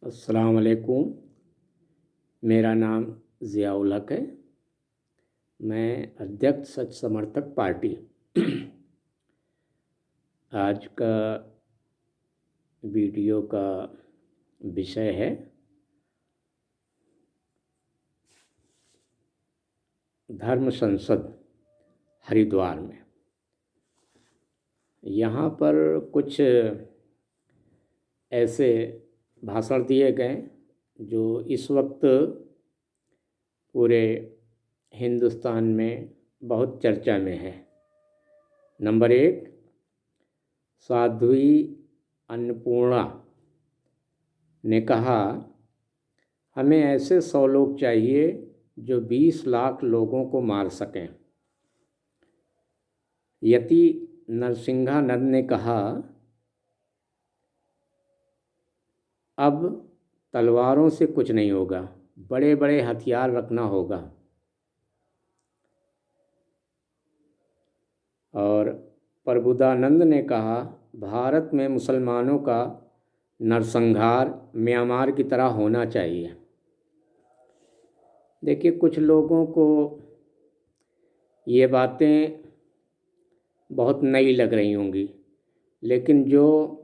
अस्सलाम वालेकुम। मेरा नाम ज़ियाउल हक है। मैं अध्यक्ष सच समर्थक पार्टी। आज का वीडियो का विषय है धर्म संसद हरिद्वार में। यहाँ पर कुछ ऐसे भाषण दिए गए जो इस वक्त पूरे हिंदुस्तान में बहुत चर्चा में है। नंबर 1, साध्वी अन्नपूर्णा ने कहा, हमें ऐसे 100 लोग चाहिए जो 20 लाख लोगों को मार सकें। यति नरसिंहानंद ने कहा, अब तलवारों से कुछ नहीं होगा, बड़े बड़े हथियार रखना होगा। और प्रबुद्धानंद ने कहा, भारत में मुसलमानों का नरसंहार म्यांमार की तरह होना चाहिए। देखिए, कुछ लोगों को ये बातें बहुत नई लग रही होंगी, लेकिन जो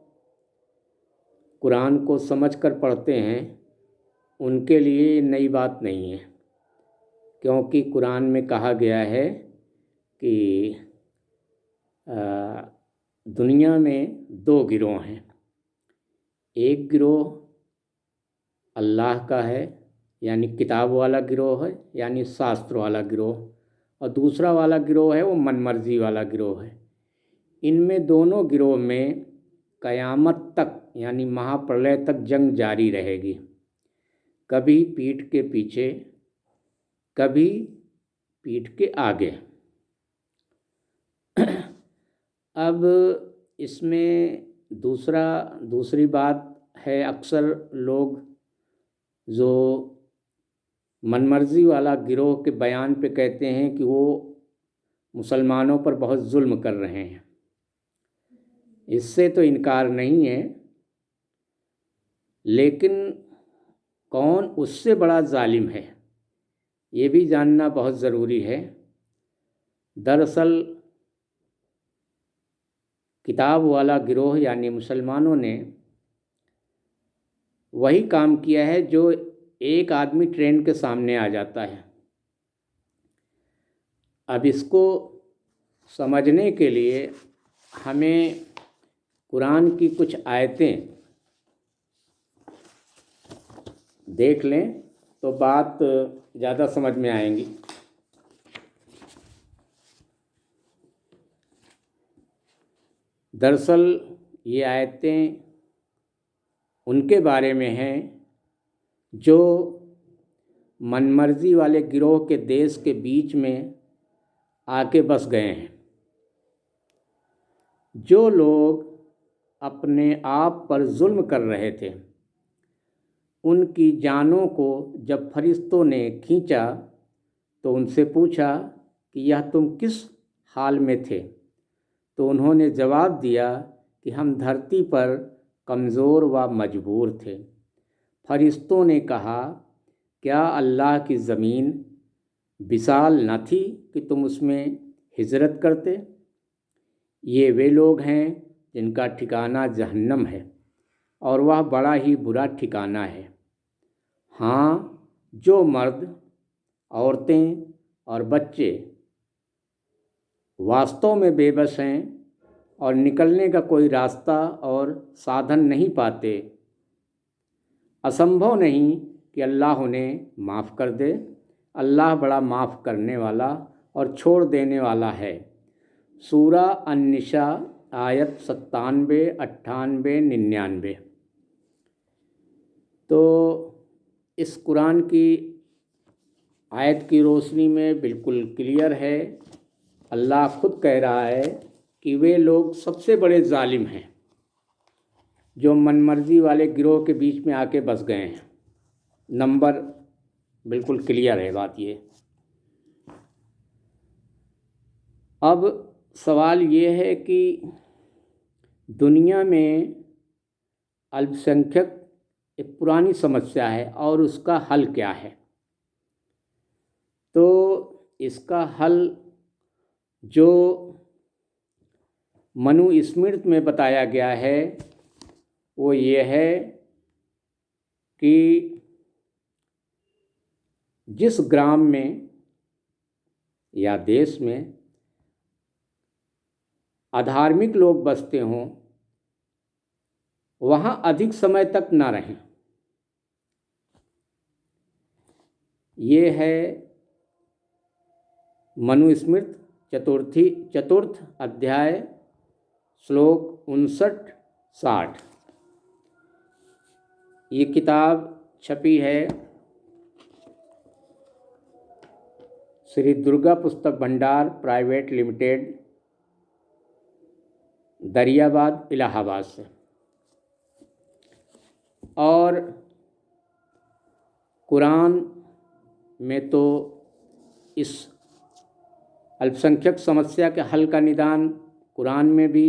कुरान को समझकर पढ़ते हैं उनके लिए नई बात नहीं है, क्योंकि कुरान में कहा गया है कि दुनिया में 2 गिरोह हैं। एक गिरोह अल्लाह का है, यानी किताब वाला गिरोह है, यानी शास्त्र वाला गिरोह, और दूसरा वाला गिरोह है वो मनमर्जी वाला गिरोह है। इनमें दोनों गिरोह में क़यामत तक यानी महाप्रलय तक जंग जारी रहेगी, कभी पीठ के पीछे, कभी पीठ के आगे। अब इसमें दूसरी बात है, अक्सर लोग जो मनमर्जी वाला गिरोह के बयान पे कहते हैं कि वो मुसलमानों पर बहुत जुल्म कर रहे हैं। इससे तो इनकार नहीं है, लेकिन कौन उससे बड़ा जालिम है ये भी जानना बहुत ज़रूरी है। दरअसल किताब वाला गिरोह यानी मुसलमानों ने वही काम किया है जो एक आदमी ट्रेन के सामने आ जाता है। अब इसको समझने के लिए हमें कुरान की कुछ आयतें देख लें तो बात ज़्यादा समझ में आएंगी। दरअसल ये आयतें उनके बारे में हैं जो मनमर्जी वाले गिरोह के देश के बीच में आके बस गए हैं। जो लोग अपने आप पर जुल्म कर रहे थे, उनकी जानों को जब फरिश्तों ने खींचा तो उनसे पूछा कि यह तुम किस हाल में थे? तो उन्होंने जवाब दिया कि हम धरती पर कमज़ोर व मजबूर थे। फरिश्तों ने कहा, क्या अल्लाह की ज़मीन विशाल न थी कि तुम उसमें हिजरत करते? ये वे लोग हैं जिनका ठिकाना जहन्नम है और वह बड़ा ही बुरा ठिकाना है। हाँ, जो मर्द, औरतें और बच्चे वास्तव में बेबस हैं और निकलने का कोई रास्ता और साधन नहीं पाते, असंभव नहीं कि अल्लाह उन्हें माफ़ कर दे। अल्लाह बड़ा माफ़ करने वाला और छोड़ देने वाला है। सूरा अन-निसा आयत 97, 98, 99। तो इस कुरान की आयत की रोशनी में बिल्कुल क्लियर है, अल्लाह खुद कह रहा है कि वे लोग सबसे बड़े जालिम हैं जो मनमर्जी वाले गिरोह के बीच में आके बस गए हैं। नंबर बिल्कुल क्लियर है बात ये। अब सवाल ये है कि दुनिया में अल्पसंख्यक एक पुरानी समस्या है और उसका हल क्या है। तो इसका हल जो मनुस्मृति में बताया गया है वो ये है कि जिस ग्राम में या देश में अधार्मिक लोग बसते हों वहाँ अधिक समय तक ना रहें। ये है मनुस्मृति चतुर्थ अध्याय श्लोक 59-60। ये किताब छपी है श्री दुर्गा पुस्तक भंडार प्राइवेट लिमिटेड, दरियाबाद, इलाहाबाद से। और कुरान में तो इस अल्पसंख्यक समस्या के हल का निदान कुरान में भी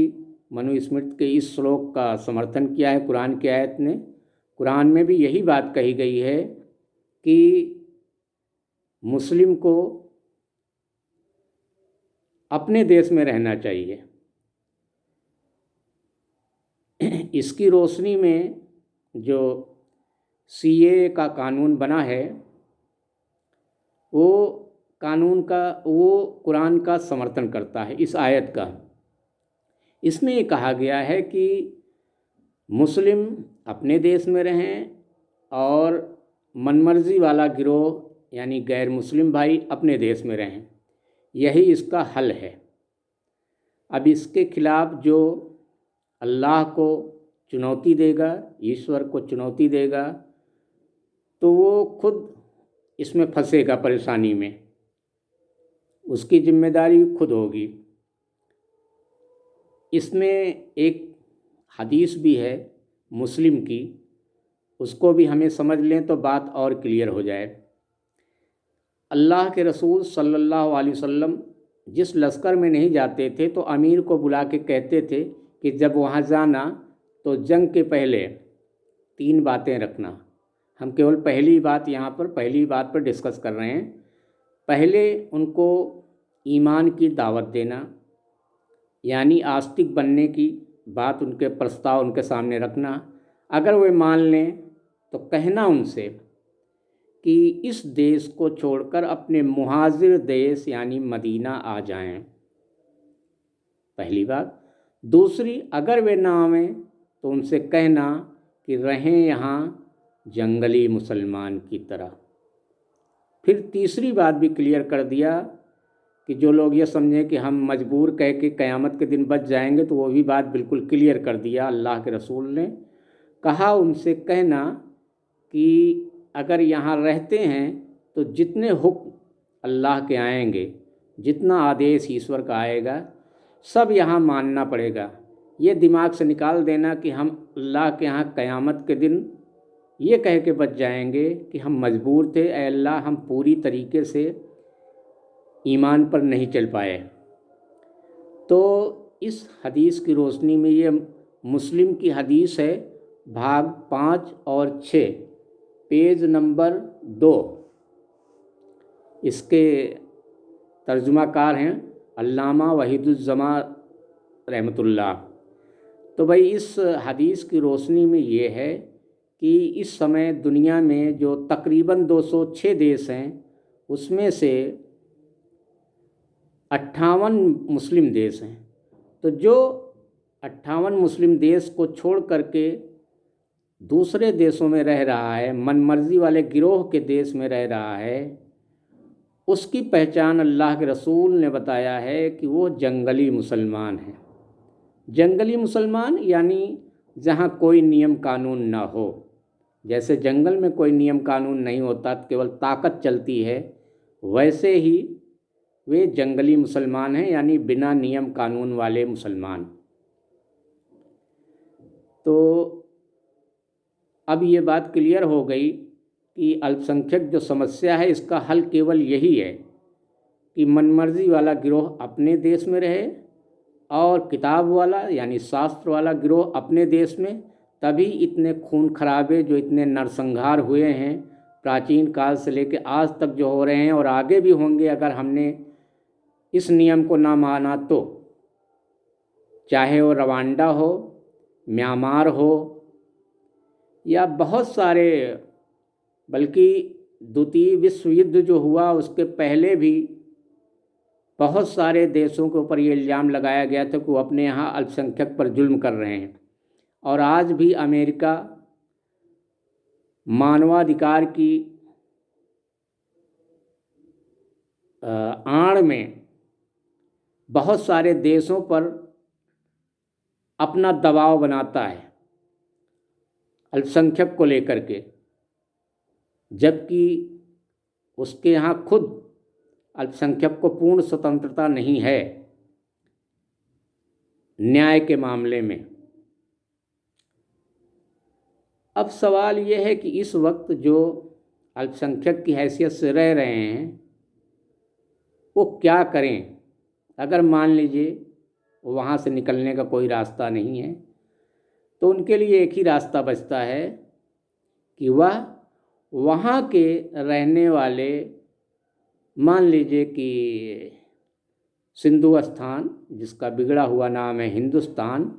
मनुस्मृति के इस श्लोक का समर्थन किया है। कुरान की आयत ने, कुरान में भी यही बात कही गई है कि मुस्लिम को अपने देश में रहना चाहिए। इसकी रोशनी में जो सीए का कानून बना है वो कुरान का समर्थन करता है, इस आयत का। इसमें ये कहा गया है कि मुस्लिम अपने देश में रहें और मनमर्जी वाला गिरोह यानी गैर मुस्लिम भाई अपने देश में रहें। यही इसका हल है। अब इसके खिलाफ जो अल्लाह को चुनौती देगा, ईश्वर को चुनौती देगा, तो वो खुद इसमें फंसेगा परेशानी में, उसकी जिम्मेदारी खुद होगी। इसमें एक हदीस भी है मुस्लिम की, उसको भी हमें समझ लें तो बात और क्लियर हो जाए। अल्लाह के रसूल सल्लल्लाहु अलैहि वसल्लम जिस लश्कर में नहीं जाते थे तो अमीर को बुला के कहते थे कि जब वहाँ जाना तो जंग के पहले 3 बातें रखना। हम केवल पहली बात पर डिस्कस कर रहे हैं। पहले उनको ईमान की दावत देना, यानी आस्तिक बनने की बात, उनके प्रस्ताव उनके सामने रखना। अगर वे मान लें तो कहना उनसे कि इस देश को छोड़कर अपने मुहाजिर देश यानी मदीना आ जाएं, पहली बात। दूसरी, अगर वे ना आवें तो उनसे कहना कि रहें यहाँ जंगली मुसलमान की तरह। फिर तीसरी बात भी क्लियर कर दिया कि जो लोग ये समझें कि हम मजबूर कह के क़यामत के दिन बच जाएंगे, तो वो भी बात बिल्कुल क्लियर कर दिया अल्लाह के रसूल ने। कहा उनसे कहना कि अगर यहाँ रहते हैं तो जितने हुक्म अल्लाह के आएंगे, जितना आदेश ईश्वर का आएगा, सब यहाँ मानना पड़ेगा। ये दिमाग से निकाल देना कि हम अल्लाह के यहाँ क़यामत के दिन ये कह के बच जाएंगे कि हम मजबूर थे, ऐ अल्लाह हम पूरी तरीके से ईमान पर नहीं चल पाए। तो इस हदीस की रोशनी में, ये मुस्लिम की हदीस है, भाग 5 और 6, पेज नंबर 2। इसके तर्जुमाकार हैं अल्लामा वहीदुज़्ज़मा रहमतुल्लाह। तो भाई इस हदीस की रोशनी में ये है कि इस समय दुनिया में जो तकरीबन 206 देश हैं उसमें से 58 मुस्लिम देश हैं। तो जो 58 मुस्लिम देश को छोड़ करके दूसरे देशों में रह रहा है, मनमर्जी वाले गिरोह के देश में रह रहा है, उसकी पहचान अल्लाह के रसूल ने बताया है कि वो जंगली मुसलमान हैं। जंगली मुसलमान यानी जहाँ कोई नियम कानून ना हो। जैसे जंगल में कोई नियम कानून नहीं होता, केवल ताकत चलती है, वैसे ही वे जंगली मुसलमान हैं, यानी बिना नियम कानून वाले मुसलमान। तो अब ये बात क्लियर हो गई कि अल्पसंख्यक जो समस्या है इसका हल केवल यही है कि मनमर्जी वाला गिरोह अपने देश में रहे और किताब वाला यानी शास्त्र वाला गिरोह अपने देश में, तभी इतने खून खराबे जो इतने नरसंहार हुए हैं प्राचीन काल से लेकर आज तक जो हो रहे हैं और आगे भी होंगे अगर हमने इस नियम को ना माना तो। चाहे वो रवांडा हो, म्यांमार हो या बहुत सारे, बल्कि द्वितीय विश्व युद्ध जो हुआ उसके पहले भी बहुत सारे देशों के ऊपर ये इल्ज़ाम लगाया गया था कि वो अपने यहाँ अल्पसंख्यक पर जुल्म कर रहे हैं। और आज भी अमेरिका मानवाधिकार की आड़ में बहुत सारे देशों पर अपना दबाव बनाता है अल्पसंख्यक को लेकर के, जबकि उसके यहाँ खुद अल्पसंख्यक को पूर्ण स्वतंत्रता नहीं है न्याय के मामले में। अब सवाल ये है कि इस वक्त जो अल्पसंख्यक की हैसियत से रह रहे हैं वो क्या करें। अगर मान लीजिए वहाँ से निकलने का कोई रास्ता नहीं है तो उनके लिए एक ही रास्ता बचता है कि वह वहाँ के रहने वाले, मान लीजिए कि सिंधु स्थान, जिसका बिगड़ा हुआ नाम है हिंदुस्तान,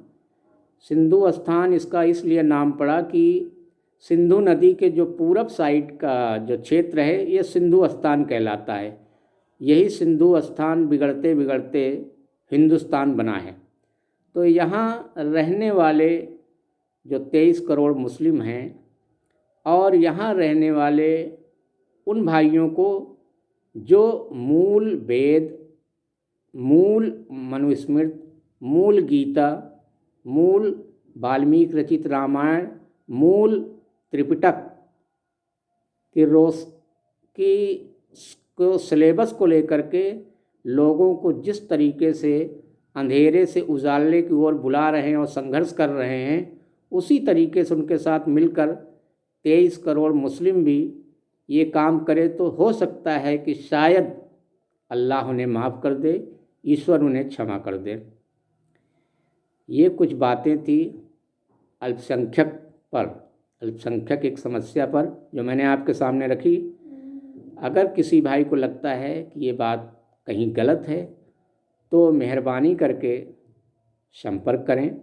सिंधु स्थान इसका इसलिए नाम पड़ा कि सिंधु नदी के जो पूरब साइड का जो क्षेत्र है ये सिंधु स्थान कहलाता है। यही सिंधु स्थान बिगड़ते बिगड़ते हिंदुस्तान बना है। तो यहाँ रहने वाले जो 23 करोड़ मुस्लिम हैं और यहाँ रहने वाले उन भाइयों को जो मूल वेद, मूल मनुस्मृति, मूल गीता, मूल वाल्मीकि रचित रामायण, मूल त्रिपिटक के सिलेबस को लेकर के लोगों को जिस तरीके से अंधेरे से उजाले की ओर बुला रहे हैं और संघर्ष कर रहे हैं, उसी तरीके से उनके साथ मिलकर 23 करोड़ मुस्लिम भी ये काम करे तो हो सकता है कि शायद अल्लाह उन्हें माफ़ कर दे, ईश्वर उन्हें क्षमा कर दे। ये कुछ बातें थी अल्पसंख्यक पर, अल्पसंख्यक एक समस्या पर जो मैंने आपके सामने रखी। अगर किसी भाई को लगता है कि ये बात कहीं गलत है तो मेहरबानी करके संपर्क करें।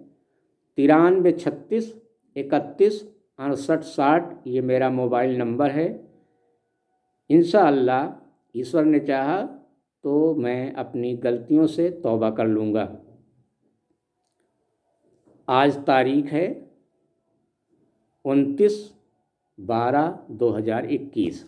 93 36 31 68 60 ये मेरा मोबाइल नंबर है। इंशाअल्लाह ईश्वर ने चाहा तो मैं अपनी गलतियों से तौबा कर लूँगा। आज तारीख है 29/12/2021।